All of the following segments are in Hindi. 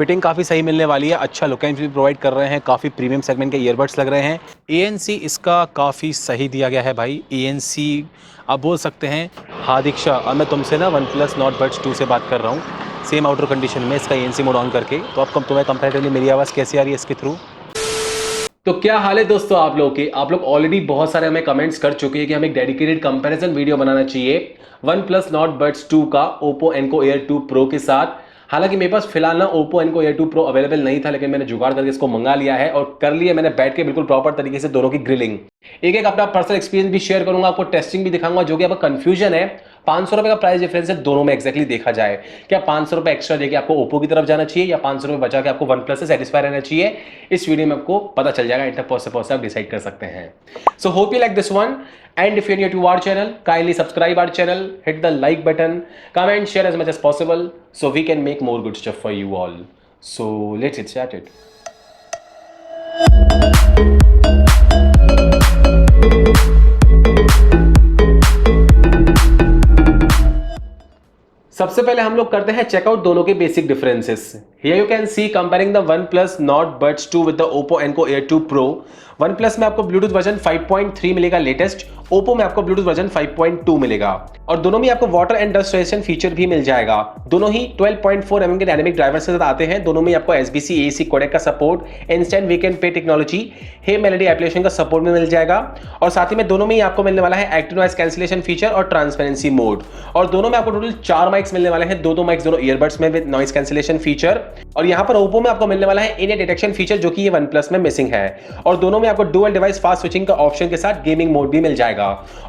फिटिंग काफ़ी सही मिलने वाली है, अच्छा लुक एंड फील प्रोवाइड कर रहे हैं, काफ़ी प्रीमियम सेगमेंट के ईयरबड्स लग रहे हैं। ANC इसका काफ़ी सही दिया गया है भाई। ANC आप बोल सकते हैं। हाँ दीक्षा, अब मैं तुमसे ना वन प्लस नॉट बड्स 2 से बात कर रहा हूँ, सेम आउटर कंडीशन में इसका ANC मोड ऑन करके। तो अब तुम्हें कंपैरेटिवली मेरी आवाज़ कैसी आ रही है इसके थ्रू? तो क्या हाल है दोस्तों आप लोग के? आप लोग ऑलरेडी बहुत सारे हमें कमेंट्स कर चुके हैं कि हमें एक डेडिकेटेड कंपैरिजन वीडियो बनाना चाहिए वन प्लस नॉट बड्स 2 का ओप्पो एनको एयर 2 प्रो के साथ। हालांकि मेरे पास फिलहाल ना Oppo Enco air 2 pro available नहीं था, लेकिन मैंने जुगाड़ करके इसको मंगा लिया है और कर लिया मैंने बैठ के बिल्कुल प्रॉपर तरीके से दोनों की ग्रिलिंग। एक एक अपना पर्सनल एक्सपीरियंस भी शेयर करूंगा, आपको टेस्टिंग भी दिखाऊंगा। जो कि आपका कंफ्यूजन है, 500 रुपए का प्राइस डिफरेंस है दोनों में, एक्जैक्टली देखा जाए क्या 500 रुपए एक्स्ट्रा देके आपको ओप्पो की तरफ जाना चाहिए या 500 रुपए बचा के आपको वन प्लस से सेटिस्फाई रहना चाहिए, इस वीडियो में आपको पता चल जाएगा। इंटर पॉस आप डिसाइड कर सकते हैं। So hope you like this one, and if you're new to our channel, kindly subscribe our channel, hit the like button, comment, share as much as possible so we can make more good stuff for you all. So let's get started. सबसे पहले हम लोग करते हैं चेकआउट दोनों के basic differences. Here you can see comparing the OnePlus Nord Buds 2 with the Oppo Enco Air 2 Pro। OnePlus में आपको ब्लूटूथ वर्जन 5.3 मिलेगा लेटेस्ट, Oppo में आपको ब्लूटूथ वर्जन 5.2 मिलेगा और दोनों में आपको water and dust resistant feature भी मिल जाएगा। दोनों ही 12.4 mm के डायनेमिक ड्राइवर से साथ आते हैं। दोनों में आपको SBC AAC कोडेक का सपोर्ट, इंस्टेंट वीकेंड पे टेक्नोलॉजी, हे मेलोडी एप्लीकेशन का सपोर्ट भी मिल जाएगा और साथ ही में दोनों में ही आपको मिलने वाला है एक्टिव नॉइस कैंसिलेशन फीचर और ट्रांसपेरेंसी मोड। और दोनों में आपको टोटल 4 माइक्स मिलने वाले हैं, दो माइक्स दोनों ईयरबड्स में विद नॉइस कैंसिलेशन फीचर। और यहाँ पर Oppo में आपको मिलने वाला है इन ईयर डिटेक्शन फीचर, जो कि ये OnePlus में मिसिंग है। और दोनों में आपको डुअल डिवाइस फास्ट स्विचिंग का ऑप्शन के साथ गेमिंग मोड भी मिल जाएगा।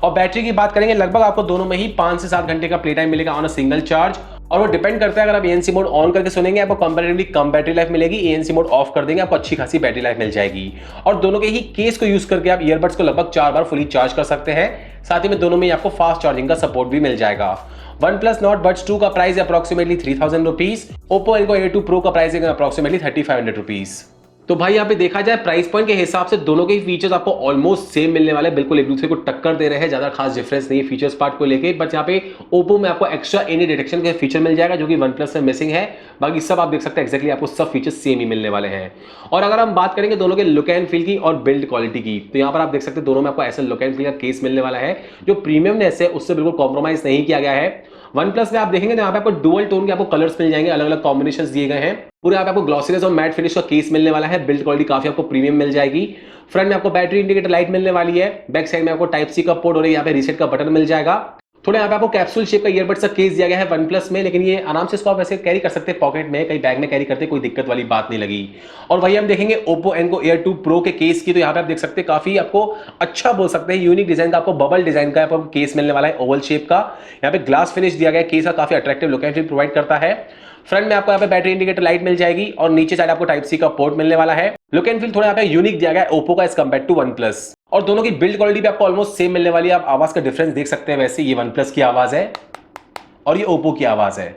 और बैटरी की बात करेंगे, लगभग आपको दोनों में ही 5 से 7 घंटे का प्ले टाइम मिलेगा ऑन अ सिंगल चार्ज। और वो डिपेंड करता है, अगर आप ANC मोड ऑन करके सुनेंगे आपको कंपैरेटिवली कम बैटरी लाइफ मिलेगी, ANC मोड ऑफ कर देंगे आपको अच्छी खासी बैटरी लाइफ मिल जाएगी। और दोनों के ही केस को यूज करके आप ईयरबड्स को लगभग 4 बार फुली चार्ज कर सकते हैं। साथ ही में दोनों में आपको फास्ट चार्जिंग का सपोर्ट भी मिल जाएगा। OnePlus Nord Buds 2 का प्राइस है approximately 3000 rupees, Oppo Enco Air 2 Pro का प्राइस है अप्रोक्सीमेटली 3500 रुपीज। तो भाई यहाँ पे देखा जाए प्राइस पॉइंट के हिसाब से दोनों के ही फीचर्स आपको ऑलमोस्ट सेम मिलने वाले, बिल्कुल एक दूसरे को टक्कर दे रहे हैं, ज्यादा खास डिफरेंस नहीं है फीचर्स पार्ट को लेके। बट यहाँ पे Oppo में आपको एक्स्ट्रा एनी डिटेक्शन का फीचर मिल जाएगा, जो कि OnePlus में मिसिंग है। बाकी सब आप देख सकते हैं एक्जैक्टली आपको सब फीचर्स सेम ही मिलने वाले हैं। और अगर हम बात करेंगे दोनों के लुक एंड फील की और बिल्ड क्वालिटी की, तो यहाँ पर आप देख सकते हैं दोनों में आपको ऐसा लुक एंड फील का केस मिलने वाला है जो प्रीमियमनेस है उससे बिल्कुल कॉम्प्रोमाइज नहीं किया गया है। OnePlus में आप देखेंगे तो यहाँ पे आपको डुअल टोन के आपको कलर्स मिल जाएंगे, अलग अलग कॉम्बिनेशंस दिए गए हैं। पूरे यहाँ पे आपको ग्लॉसीनेस और मैट फिनिश का केस मिलने वाला है। बिल्ड क्वालिटी काफी आपको प्रीमियम मिल जाएगी। फ्रंट में आपको बैटरी इंडिकेटर लाइट मिलने वाली है। बैक साइड में आपको टाइप सी का पोर्ट और यहाँ पे रीसेट का बटन मिल जाएगा। थोड़ा यहाँ पे आपको कैप्सूल शेप का ईयरबड्स का केस दिया गया है OnePlus में, लेकिन ये आराम से इसको आप ऐसे कैरी कर सकते हैं पॉकेट में, कहीं बैग में कैरी करते कोई दिक्कत वाली बात नहीं लगी। और वही हम देखेंगे Oppo Enco Air 2 Pro के केस की, तो यहाँ पे आप देख सकते हैं काफी आपको अच्छा बोल सकते हैं यूनिक डिजाइन का, आपको बबल डिजाइन का आपको केस मिलने वाला है ओवल शेप का। यहाँ पे ग्लास फिनिश दिया गया है, केस का काफी attractive look and feel provide करता है। फ्रंट में आपको यहाँ पे बैटरी इंडिकेटर लाइट मिल जाएगी और नीचे साइड आपको टाइप सी का पोर्ट मिलने वाला है। लुक एंड फील थोड़ा यहाँ पे यूनिक दिया गया है Oppo का एज कंपेयर टू OnePlus। और दोनों की बिल्ड क्वालिटी भी आपको ऑलमोस्ट सेम मिलने वाली है। आप आवाज का डिफरेंस देख सकते हैं, वैसे ये OnePlus की आवाज है और ये Oppo की आवाज है,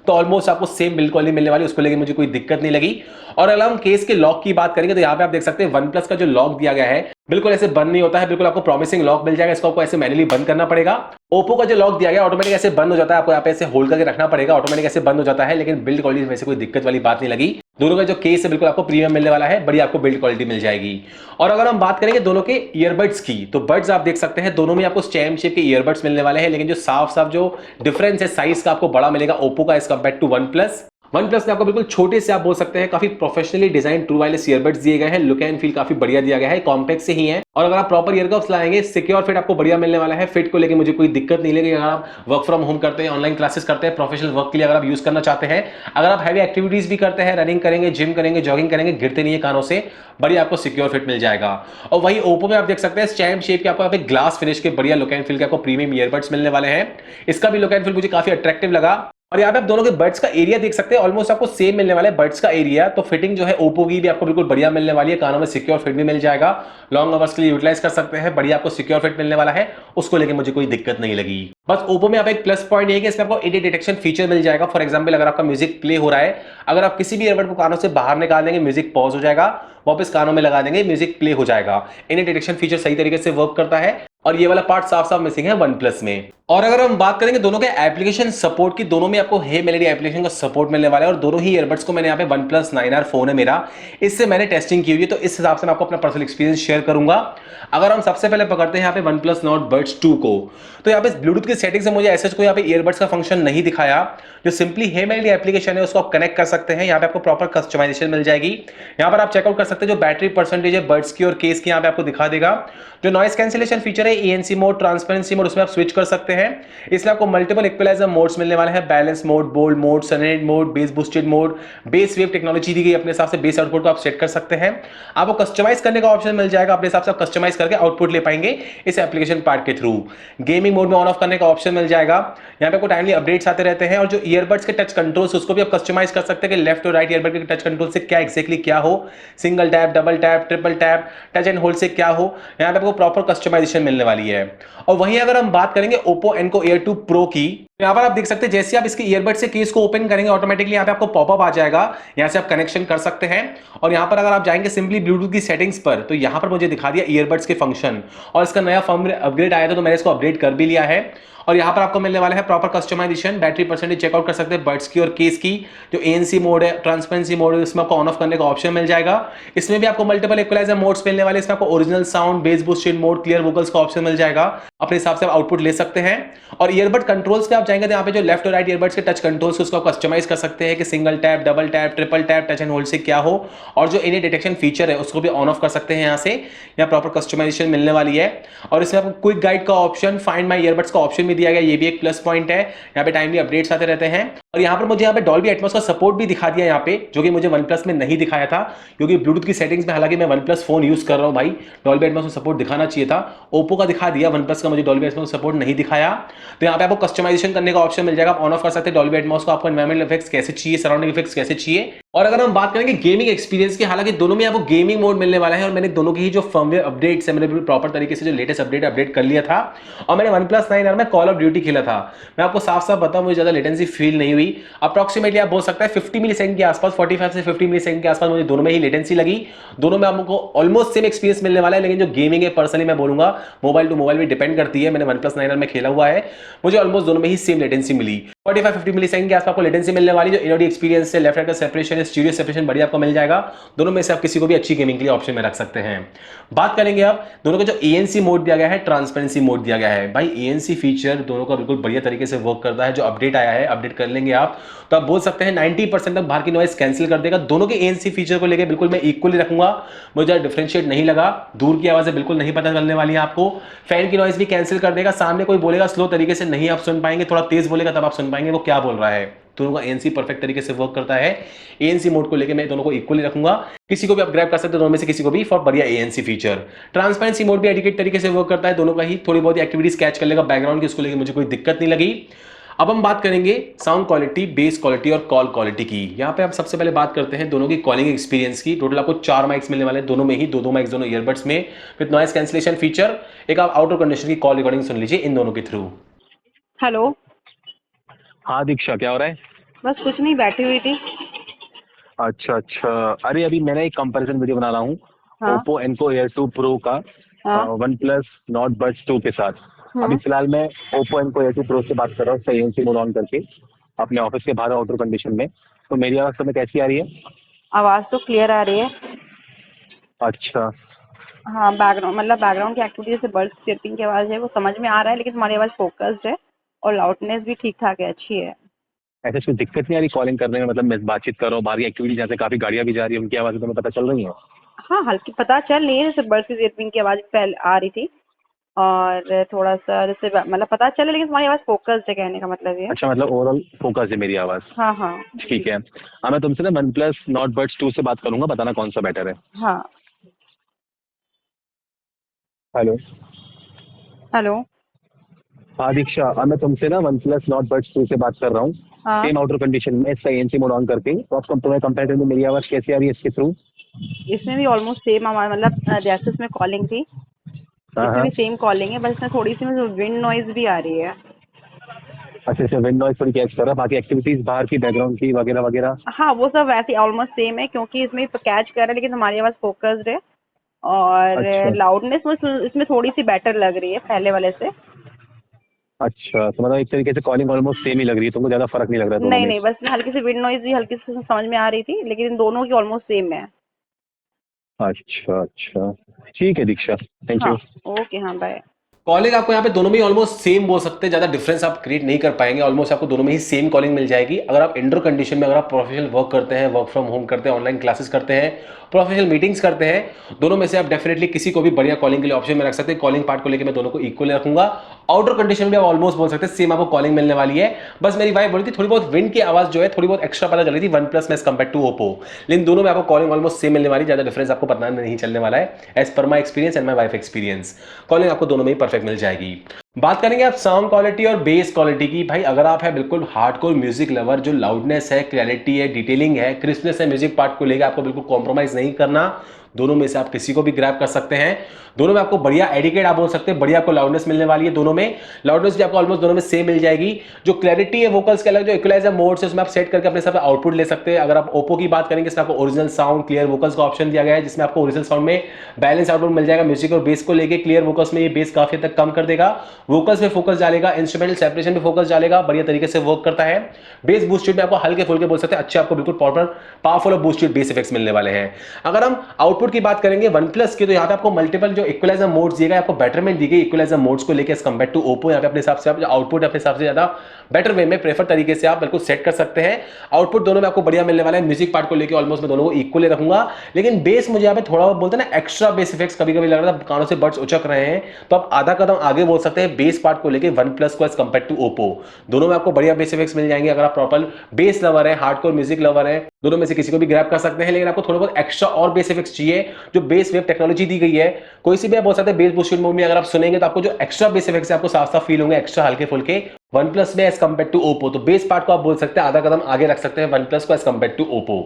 तो ऑलमोस्ट आपको सेम बिल्ड क्वालिटी मिलने वाली, उसको लेके मुझे कोई दिक्कत नहीं लगी। और अगर हम केस के लॉक की बात करेंगे तो यहाँ पे आप देख सकते हैं OnePlus का जो लॉक दिया गया है बिल्कुल ऐसे बंद नहीं होता है, बिल्कुल आपको प्रॉमिसिंग लॉक मिल जाएगा। इसको आपको ऐसे मैनुअली बंद करना पड़ेगा। Oppo का जो लॉक दिया गया ऑटोमेटिक ऐसे बंद हो जाता है, आपको यहाँ पे ऐसे होल्ड करके रखना पड़ेगा, ऑटोमेटिक ऐसे बंद हो जाता है। लेकिन बिल्ड क्वालिटी में से कोई दिक्कत वाली बात नहीं लगी। दोनों का जो केस है बिल्कुल आपको प्रीमियम मिलने वाला है, बड़ी आपको बिल्ड क्वालिटी मिल जाएगी। और अगर हम बात करेंगे दोनों के ईयरबड्स की, तो बड्स आप देख सकते हैं दोनों में आपको स्टेम शेप के ईयरबड्स मिलने वाले हैं, लेकिन जो साफ जो डिफरेंस है साइज का आपको बड़ा मिलेगा Oppo का as compare to OnePlus। OnePlus में आपको बिल्कुल छोटे से आप बोल सकते हैं काफी professionally design true wireless earbuds दिए गए हैं। लुक एंड फील काफी बढ़िया दिया गया है, कॉम्पैक्ट से ही है। और अगर आप प्रॉपर ईयरकफ्स लाएंगे, सिक्योर फिट आपको बढ़िया मिलने वाला है। फिट को लेके मुझे कोई दिक्कत नहीं लगेगी। अगर आप वर्क फ्रॉम होम करते हैं, ऑनलाइन क्लासेस करते हैं, प्रोफेशनल वर्क के लिए अगर आप यूज करना चाहते हैं, अगर आप हैवी एक्टिविटीज भी करते हैं, रनिंग करेंगे, जिम करेंगे, जॉगिंग करेंगे, गिरते नहीं है कानों से, बढ़िया आपको सिक्योर फिट मिल जाएगा। और वही Oppo में आप देख सकते हैं स्टैम्प शेप के आपको यहाँ पे ग्लास फिनिश के बढ़िया लुक एंड फील के आपको प्रीमियम ईयरबड्स मिलने वाले हैं। इसका भी लुक एंड फील मुझे काफी अट्रैक्टिव लगा। और यहाँ पे आप दोनों के बड्स का एरिया देख सकते हैं, ऑलमोस्ट आपको सेम मिलने वाला है बड्स का एरिया। तो फिटिंग जो है Oppo की भी आपको बिल्कुल बढ़िया मिलने वाली है, कानों में सिक्योर फिट भी मिल जाएगा, लॉन्ग आवर्स के लिए यूटिलाइज कर सकते हैं, बढ़िया आपको सिक्योर फिट मिलने वाला है, उसको लेके मुझे कोई दिक्कत नहीं लगी। बस Oppo में आप एक प्लस पॉइंट है कि इसमें आपको एडी डिटेक्शन फीचर मिल जाएगा। फॉर एग्जाम्पल अगर आपका म्यूजिक प्ले हो रहा है, अगर आप किसी भी ईयरबड को कानों से बाहर निकाल देंगे, म्यूजिक पॉज हो जाएगा, वापस कानों में लगा देंगे, म्यूजिक प्ले हो जाएगा। एडी डिटेक्शन फीचर सही तरीके से वर्क करता है और ये वाला पार्ट साफ साफ मिसिंग है OnePlus में। और अगर हम बात करेंगे दोनों के एप्लीकेशन सपोर्ट की, दोनों में आपको हे मेलेडी एप्लीकेशन का सपोर्ट मिलने वाला है। और दोनों ही ईयरबड्स को मैंने यहाँ पे OnePlus 9R फोन है मेरा, इससे मैंने टेस्टिंग की हुई है, तो इस हिसाब से मैं आपको अपना पर्सनल एक्सपीरियंस शेयर करूंगा। अगर हम सबसे पहले पकड़ते हैं यहाँ पे OnePlus Nord Buds 2 को, तो यहाँ पे ब्लूटूथ की सेटिंग से मुझे ऐसा कोई यहाँ पे ईयरबड्स का फंक्शन नहीं दिखाया। जो सिंपली हे मेलेडी एप्लीकेशन है उसको आप कनेक्ट कर सकते हैं, यहाँ पे आपको प्रॉपर कस्टमाइजेशन मिल जाएगी। यहाँ पर आप चेकआउट कर सकते हैं जो बैटरी परसेंटेज है बड्स की और केस की, यहाँ पे आपको दिखा देगा। जो नॉइस कैंसिलेशन फीचर है ENC मोड, ट्रांसपेरेंसी मोड, उसमें आप स्विच कर सकते हैं। इसलिए आपको मल्टीपल इक्वलाइजर मोड्स मिलने वाले हैं, बैलेंस मोड, बोल्ड मोड, सनरेड mode, bass boosted mode, bass wave technology दी गई, अपने हिसाब से बेस आउटपुट को आप सेट कर सकते हैं। आपको कस्टमाइज करने का ऑप्शन मिल जाएगा, अपने हिसाब से आप कस्टमाइज करके आउटपुट ले पाएंगे इस एप्लीकेशन पार्ट के थ्रू। गेमिंग मोड में ऑन ऑफ करने का ऑप्शन मिल जाएगा। यहाँ पे आपको टाइमली अपडेट्स आते रहते हैं। और जो ईयरबड्स के टच कंट्रोल्स उसको भी आप कस्टमाइज कर सकते हैं कि लेफ्ट और राइट ईयरबड के टच कंट्रोल से क्या एक्जैक्टली क्या हो, single tap, double tap, triple tap, touch and hold से क्या हो, यहाँ पे आपको प्रॉपर कस्टमाइजेशन मिलने वाली है। और वहीं अगर हम बात करेंगे Oppo Enco Air 2 Pro की, यहाँ पर आप देख सकते हैं जैसे आप इसके ईयरबड से केस को ओपन करेंगे ऑटोमेटिकली यहाँ पे आपको पॉपअप आ जाएगा, यहाँ से आप कनेक्शन कर सकते हैं। और यहाँ पर अगर आप जाएंगे सिंपली ब्लूटूथ की सेटिंग्स पर, तो यहाँ पर मुझे दिखा दिया ईयरबड्स के फंक्शन, और इसका नया फर्मवेयर अपग्रेड आया था तो मैंने इसको अपडेट कर भी लिया है। और यहाँ पर आपको मिलने वाला है proper customisation, battery percentage check out कर सकते हैं बड्स की और केस की। जो ANC मोड है, ट्रांसपेरेंसी मोड है, इसमें आपको ऑन ऑफ करने का ऑप्शन मिल जाएगा। इसमें भी आपको मल्टीपल इक्वलाइजर मोड्स मिलने वाले, इसमें आपको original sound, base boosted mode, clear vocals का ऑप्शन मिल जाएगा, अपने हिसाब से आप आउटपुट ले सकते हैं। और ईयरबड कंट्रोल्स पे आप जाएंगे तो यहाँ पे जो लेफ्ट और राइट ईयरबड्स के टच कंट्रोल्स उसको आप कस्टमाइज कर सकते हैं कि single tap, double tap, triple tap, touch and hold से क्या हो। और जो इन्हें डिटेक्शन फीचर है उसको भी ऑन ऑफ कर सकते हैं यहाँ से, यहाँ प्रॉपर कस्टमाइजेशन मिलने वाली है। और इसमें आपको क्विक गाइड का ऑप्शन, फाइंड माई ईयरबड्स का ऑप्शन भी दिया गया, ये भी एक प्लस पॉइंट है। यहाँ पे टाइमली अपडेट्स आते रहते हैं। और यहाँ पर मुझे यहाँ पे डॉल्बी एटमॉस का सपोर्ट भी दिखा दिया यहाँ पे, जो कि मुझे OnePlus में नहीं दिखाया था, क्योंकि ब्लूटूथ की सेटिंग्स में, हालांकि मैं OnePlus फोन यूज कर रहा हूँ भाई, डॉल्बी एटमॉस का सपोर्ट दिखाना चाहिए था। ओप्पो का दिखा दिया, OnePlus का मुझे डॉल्बी एटमॉस का सपोर्ट नहीं दिखाया। तो यहाँ पे आपको कस्टमाइजेशन करने का ऑप्शन मिल जाएगा, आप ऑन ऑफ कर सकते हैं डॉल्बी एटमॉस को, आपको एनवायरमेंटल इफेक्ट्स कैसे चाहिए, सराउंडिंग इफेक्ट्स कैसे चाहिए। और अगर हम बात करेंगे गेमिंग एक्सपीरियंस की, हालांकि दोनों में आपको गेमिंग मोड मिलने वाला है। और मैंने दोनों की ही जो फर्मवेयर अपडेट्स है, मैंने बिल्कुल प्रॉपर तरीके से जो लेटेस्ट अपडेट कर लिया था। और मैंने OnePlus 9R में कॉल ऑफ ड्यूटी खेला था। मैं आपको साफ साफ बताऊं, मुझे ज्यादा लेटेंसी फील नहीं हुई। अप्रॉक्सीमेटली आप बोल सकते हैं 50 मिली सेकंड के आसपास, 45 से 50 मिली सेकंड के आसपास मुझे दोनों में ही लेटेंसी लगी। दोनों में आपको ऑलमोस्ट सेम एक्सपीरियंस मिलने वाला है। लेकिन जो गेमिंग है, पर्सनली मैं बोलूंगा मोबाइल टू मोबाइल भी डिपेंड करती है। मैंने OnePlus 9R में खेला हुआ है, मुझे ऑलमोस्ट दोनों में ही सेम लेटेंसी मिली। 45-50 मिली सेकंड के आसपास आपको लेटेंसी मिलने वाली। जो इनऑडी एक्सपीरियंस है, लेफ्ट राइट का सेपरेशन है, स्टीरियो सेपरेशन बढ़िया आपको मिल जाएगा। दोनों में से आप किसी को भी अच्छी गेमिंग के लिए ऑप्शन में रख सकते हैं। बात करेंगे अब दोनों का जो ANC मोड दिया गया है, ट्रांसपेरेंसी मोड दिया गया है, भाई ANC फीचर दोनों का बिल्कुल बढ़िया तरीके से वर्क करता है। जो अपडेट आया है, अपडेट कर लेंगे आप तो आप बोल सकते हैं 90% तक बाहर की नॉइस कैंसिल कर देगा। दोनों के ANC फीचर को लेकर बिल्कुल मैं इक्वली रखूंगा, मुझे डिफरेंशिएट नहीं लगा। दूर की आवाजें बिल्कुल नहीं पता चलने वाली है आपको। फैन की नॉइस भी कैंसिल कर देगा, सामने कोई बोलेगा स्लो तरीके से नहीं आप सुन पाएंगे, थोड़ा तेज बोलेगा तब आप सुन पाएंगे वो क्या बोल रहा है। दोनों का ANC परफेक्ट तरीके से वर्क करता है। ANC मोड को लेकर मैं दोनों को इक्वली रखूंगा, किसी को भी आप ग्रैब कर सकते हैं, दोनों में से किसी को भी, फॉर बढ़िया ANC फीचर। ट्रांसपेरेंसी मोड भी एडिकेट तरीके से वर्क करता है, दोनों का ही थोड़ी बहुत एक्टिविटीज कैच कर लेगा बैकग्राउंड की, उसको लेकर मुझे कोई दिक्कत नहीं लगी। अब हम बात करेंगे साउंड क्वालिटी, बेस क्वालिटी और कॉल क्वालिटी की। यहाँ पे आप सबसे पहले बात करते हैं दोनों की कॉलिंग एक्सपीरियंस की। टोटल आपको 4 माइक्स मिलने वाले हैं, दोनों में ही दो माइक्स, दोनों ईयरबड्स में, विद नॉइस कैंसिलेशन फीचर। एक आप आउटर कंडीशन की कॉल रिकॉर्डिंग सुन लीजिए इन दोनों के थ्रू। हेलो। हाँ दीक्षा, क्या हो रहा है? बस कुछ नहीं, बैठी हुई थी। अच्छा अच्छा, अरे अभी मैंने एक कंपैरिजन वीडियो बना रहा हूँ हाँ ओप्पो एनको एयर 2 प्रो का हाँ OnePlus Nord Buds 2 के साथ। अभी फिलहाल मैं ओप्पो एनको एयर 2 प्रो से बात कर रहा हूँ, ANC मोड ऑन करके अपने ऑफिस के बाहर आउटर कंडीशन में। तो मेरी आवाज़ तुम्हें कैसी आ रही है? आवाज़ तो क्लियर आ रही है। अच्छा हाँ, बैकग्राउंड मतलब बैकग्राउंड की एक्टिविटी जैसे बर्ड्स चिरपिंग की आवाज़ है वो समझ में आ रहा है, लेकिन तुम्हारी आवाज़ फोकस्ड है और लाउडनेस भी ठीक ठाक है, अच्छी है। ऐसे कोई दिक्कत नहीं आ रही कॉलिंग करने में? मतलब मैं बातचीत कर रहा हूँ, बाहर की एक्टिविटी जैसे काफ़ी गाड़ियाँ भी जा रही है, उनकी आवाज़ें तुम्हें पता चल रही हैं? हाँ, हल्की पता चल रही है, जैसे बर्ड्स की चिरपिंग की आवाज़ पहले आ रही थी और थोड़ा सा जैसे मतलब पता चले, लेकिन तुम्हारी आवाज़ फोकस्ड है, कहने का मतलब ये। अच्छा, मतलब ओवरऑल फोकस है मेरी आवाज़। हाँ हाँ ठीक है। हाँ, मैं तुमसे ना OnePlus Nord Buds 2 से बात करूंगा, बताना कौन सा बेटर है। हाँ। हेलो। हेलो। हाँ दीक्षा, अब मैं तुमसे ना OnePlus Nord Buds 2 से बात कर रहा हूँ, हाँ, सेम आउटर कंडीशन में, इसका ANC मोड ऑन करके। तो आप तुम्हें कंपेरेटिव में मेरी आवाज़ कैसी आ रही है इसके थ्रू? इसमें भी ऑलमोस्ट सेम हमारा, मतलब जैसे उसमें कॉलिंग थी हाँ इसमें हाँ। भी सेम कॉलिंग है, बस इसमें थोड़ी सी विंड नॉइज भी आ रही है। अच्छा अच्छा, विंड नॉइज थोड़ी कैच कर रहा है, बाकी एक्टिविटीज बाहर की बैकग्राउंड की वगैरह वगैरह? हाँ, वो सब वैसे ऑलमोस्ट सेम है, क्योंकि इसमें कैच कर रहा है, लेकिन हमारी आवाज़ फोकस्ड है और अच्छा लाउडनेस इसमें थोड़ी सी बेटर लग रही है पहले वाले से। अच्छा, तो मतलब एक तरीके से कॉलिंग ऑलमोस्ट सेम ही लग रही है, तुमको ज्यादा फर्क नहीं लग रहा है दोनों नहीं में? नहीं, बस हल्की सी विंड नॉइज भी हल्की सी समझ में आ रही थी, लेकिन इन दोनों की ऑलमोस्ट सेम है। अच्छा अच्छा, ठीक है दीक्षा, थैंक हाँ। यू। ओके, हाँ, बाय। कॉलिंग आपको यहाँ पे दोनों में ऑलमोस्ट सेम बोल सकते हैं, ज़्यादा डिफरेंस आप क्रिएट नहीं कर पाएंगे। ऑलमोस्ट आपको दोनों में ही सेम कॉलिंग मिल जाएगी। अगर आप इंडोर कंडीशन में अगर आप प्रोफेशनल वर्क करते हैं, वर्क फ्रॉम होम करते हैं, ऑनलाइन क्लासेस करते हैं, प्रोफेशनल मीटिंग्स करते हैं, दोनों में से आप डेफिनेटली किसी को भी बढ़िया कॉलिंग के लिए ऑप्शन में रख सकते हैं। कॉलिंग पार्ट को लेकर मैं दोनों को इक्वल रखूंगा। आउटडोर कंडीशन में आप ऑलमोस्ट बोल सकते हैं सेम आपको कॉलिंग मिलने वाली है। बस मेरी वाइफ बोली थी थोड़ी बहुत विंड की आवाज जो है थोड़ी बहुत एक्स्ट्रा पता चल रही थी वन प्लस में एज कम्पेयर टू ओप्पो, लेकिन दोनों में आपको कॉलिंग ऑलमोस्ट सेम मिलने वाली, ज्यादा डिफरेंस आपको पता नहीं चलने वाला है as per my experience and my wife experience. Calling आपको दोनों में ही परफेक्ट मिल जाएगी। बात करेंगे आप साउंड क्वालिटी और बेस क्वालिटी की। भाई अगर आप है बिल्कुल हार्डकोर म्यूजिक लवर, जो लाउडनेस है, क्लैरिटी है, डिटेलिंग है, क्रिस्पनेस है, म्यूजिक पार्ट को लेकर आपको बिल्कुल कॉम्प्रोमाइज नहीं करना, दोनों में से आप किसी को भी ग्रैब कर सकते हैं। दोनों में आपको बढ़िया एडिकेट आप बोल सकते हैं, बढ़िया आपको लाउडनेस मिलने वाली है। दोनों में लाउडनेस भी आपको ऑलमोस्ट दोनों में सेम मिल जाएगी। जो क्लैरिटी है वोकल्स के अलग, जो इक्वलाइजर मोड्स है उसमें आप सेट करके अपने हिसाब से आउटपुट ले सकते हैं। अगर आप ओप्पो की बात करेंगे इसमें आपको ओरिजिनल साउंड, क्लियर वोकल्स का ऑप्शन दिया गया है, जिसमें आपको ओरिजिनल साउंड में बैलेंस आउटपुट मिल जाएगा। म्यूजिक और बेस को लेकर क्लियर वोकल्स में ये बेस काफी हद तक कम कर देगा, वोकल्स में फोकस डालेगा, इंस्ट्रूमेंटल सेपरेशन में फोकस डालेगा, बढ़िया तरीके से वर्क करता है। बेस बूस्टेड में आपको हल्के फुल्के बोल सकते हैं, अच्छे आपको बिल्कुल प्रॉपर पावरफुल और बूस्टेड बेस इफेक्ट्स मिलने वाले हैं। अगर हम आउटपुट की बात करेंगे वन प्लस की, तो यहाँ पे आपको मल्टीपल जो इक्वलाइजर मोड्स दिए गए, आपको बेटरमेंट दी गई इक्वलाइजर मोड्स को लेकर एज कंपेयर टू ओप्पो। यहाँ पे अपने हिसाब से आप आउटपुट अपने हिसाब से ज्यादा बेटर वे में प्रेफर तरीके से आप बिल्कुल सेट कर सकते हैं। आउटपुट दोनों में आपको बढ़िया मिलने वाला है। म्यूजिक पार्ट को लेकर ऑलमोस्ट मैं दोनों को इक्वली रखूंगा, लेकिन बेस मुझे यहाँ पे थोड़ा बहुत बोलते हैं ना एक्स्ट्रा बेस इफेक्ट्स कभी कभी लग रहा था, कानों से बड्स उचक रहे हैं, तो आप आधा कदम आगे बोल सकते हैं बेस पार्ट को लेकर वन प्लस को एज कंपेयर टू ओप्पो। दोनों में आपको बढ़िया बेस इफेक्ट्स मिल जाएंगे। अगर आप प्रॉपर बेस लवर है, हार्डकोर म्यूजिक लवर है, दोनों में से किसी को भी ग्रैब कर सकते हैं। लेकिन आपको थोड़ा बहुत एक्स्ट्रा और बेस इफेक्ट्स चाहिए, जो बेस वेव टेक्नोलॉजी दी गई है, कोई सी भी आप बोल सकते हैं बेस बूस्टेड मोड में अगर आप सुनेंगे तो आपको जो एक्स्ट्रा बेस इफेक्ट्स आपको साफ साफ फील होंगे, एक्स्ट्रा हल्के फुल्के वन प्लस में एज कंपेयर टू ओप्पो। तो बेस पार्ट को आप बोल सकते हैं आधा कदम आगे रख सकते हैं वन प्लस को एज कंपेयर टू ओप्पो।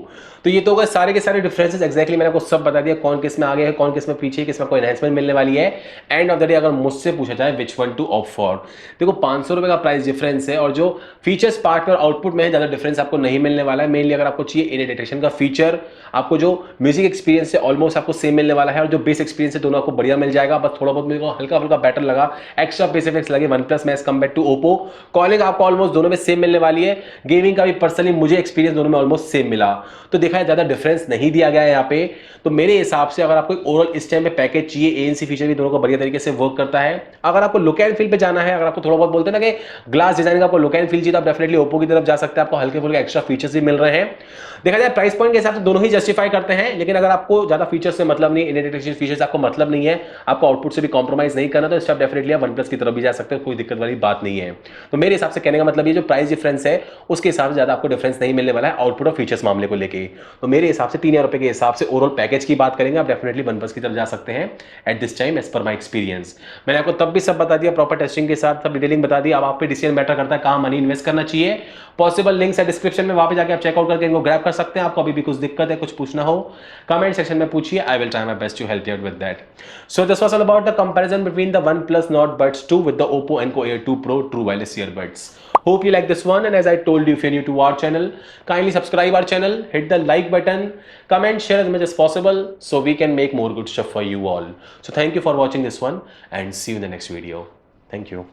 तो ये तो सारे के सारे डिफरेंसेस एक्जैक्टली मैंने आपको सब बता दिया, कौन किस में आगे है, कौन किस में पीछे, किस में कोई एनहांसमेंट मिलने वाली है। एंड ऑफ द डे अगर मुझसे पूछा जाए which one two opt for, देखो 500 रुपए का प्राइस डिफरेंस है, और जो फीचर्स पार्ट और आउटपुट में ज्यादा डिफरेंस आपको नहीं मिलने वाला है। मेनली अगर आपको चाहिए इन डिटेक्शन का फीचर, आपको जो म्यूजिक एक्सपीरियंस है ऑलमोस्ट आपको सेम मिलने वाला है, और जो बेस एक्सपीरियंस है दोनों आपको बढ़िया मिल जाएगा। बस थोड़ा बहुत मेरे को हल्का फुल्का बेटर लगा, एक्स्ट्रा बेस इफेक्ट्स लगे वन प्लस में as compare to Oppo. Calling आपको ऑलमोस्ट दोनों में सेम मिलने वाली है। गेमिंग का भी पर्सनली मुझे एक्सपीरियंस दोनों में ऑलमोस्ट सेम मिला। तो देखा है ज्यादा डिफरेंस नहीं दिया गया है यहाँ पे। तो मेरे हिसाब से अगर आपको ओवरऑल इस टाइम पे पैकेज चाहिए, एएनसी फीचर भी दोनों को बढ़िया तरीके से वर्क करता है। अगर आपको लुक एंड फील पे जाना है, अगर आपको थोड़ा बहुत बोलते हैं ना कि ग्लास डिजाइन का आपको लुक एंड फील चाहिए, तो आप डेफिनेटली ओप्पो की तरफ जा सकते हैं। आपको हल्के फुल्के एक्स्ट्रा फीचर्स भी मिल रहे हैं। देखा जाए प्राइस पॉइंट के हिसाब से दोनों ही जस्टिफाई करते हैं, लेकिन अगर आपको ज्यादा फीचर्स से मतलब नहीं, इन फीचर्स आपको मतलब नहीं है, आपको आउटपुट से भी कॉम्प्रोमाइज नहीं करना, तो इस डेफिनेटली आप वन प्लस की तरफ भी जा सकते हैं, कोई दिक्कत वाली बात नहीं है। तो मेरे हिसाब से कहने का मतलब ये जो प्राइस डिफरेंस है उसके हिसाब से ज्यादा आपको डिफरेंस नहीं मिलने वाला है आउटपुट और फीचर्स मामले को लेके। तो मेरे हिसाब से 3000 रुपए के हिसाब से ओवरऑल पैकेज की बात करेंगे, आप डेफिनेटली वन प्लस की तरफ जा सकते हैं at this time as per my experience. मैंने आपको तब भी सब बता दिया, प्रॉपर टेस्टिंग के साथ सब डिटेलिंग बता दी। अब आप पे डिसीजन मैटर करता है कहां मनी इन्वेस्ट करना चाहिए। पॉसिबल लिंक्स है डिस्क्रिप्शन में, वहां पे जाके आप चेकआउट करके इनको ग्रैब कर सकते हैं। आपको अभी भी कुछ दिक्कत है, कुछ पूछना हो, कमेंट सेक्शन में पूछिए, I will try my best to help you out with that. So this was all about the comparison between the OnePlus Nord Buds 2 with the Oppo Enco Air 2 Pro True Wireless Earbuds. Hope you like this one, and as I told you, if you're new to our channel, kindly subscribe our channel, hit the like button, comment, share as much as possible so we can make more good stuff for you all. So thank you for watching this one, and see you in the next video. Thank you.